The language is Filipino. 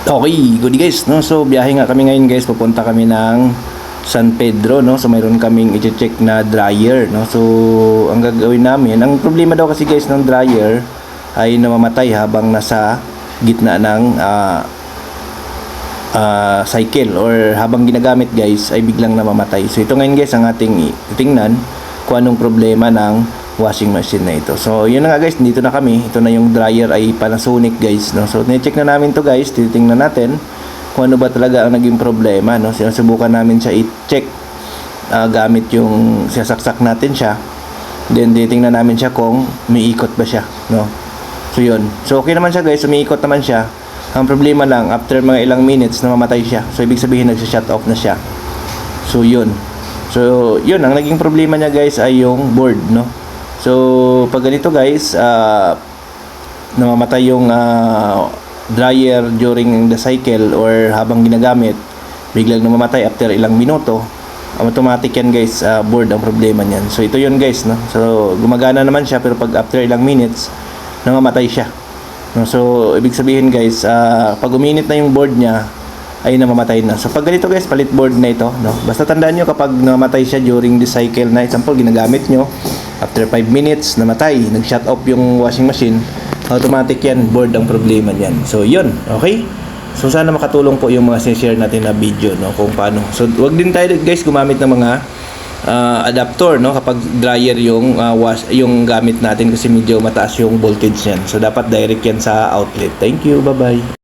Okay, good guys, no? So biyahe nga kami ngayon guys, pupunta kami ng San Pedro, no? So mayroon kaming i-check na dryer, no? So ang gagawin namin, ang problema daw kasi guys ng dryer ay namamatay habang nasa gitna ng cycle or habang ginagamit guys ay biglang namamatay. So ito ngayon guys ang ating titingnan kung anong problema ng washing machine na ito. So yun na nga guys, dito na kami. Ito na yung dryer ay Panasonic guys, no? So ni-check na namin to guys, titingnan natin kung ano ba talaga ang naging problema, no? Sinusubukan namin siya i-check gamit yung sasaksak natin siya. Then titingnan namin siya kung umiikot ba siya, no? So yun. So okay naman siya guys, umiikot naman siya. Ang problema lang, after mga ilang minutes namamatay siya. So ibig sabihin nagsa-shut off na siya. So yun. So yun, ang naging problema niya guys ay yung board, no? So pag ganito guys, namamatay yung dryer during the cycle or habang ginagamit, biglang namamatay after ilang minuto, automatic yan guys, board ang problema niyan. So ito yun guys, no? So gumagana naman siya pero pag after ilang minutes namamatay siya, no? So ibig sabihin guys, pag uminit na yung board niya ay namamatay na. So pag ganito guys, palit board na ito, no? Basta tandaan nyo kapag namatay siya during the cycle na example ginagamit nyo, after 5 minutes namatay, nag-shut off yung washing machine, automatic yan, board ang problema niyan. So yun, okay? So sana makatulong po yung mga sinishare natin na video, no, kung paano. So wag din tayo guys gumamit ng mga adapter, no, kapag dryer yung yung gamit natin kasi medyo mataas yung voltage niyan. So dapat direct yan sa outlet. Thank you, bye bye.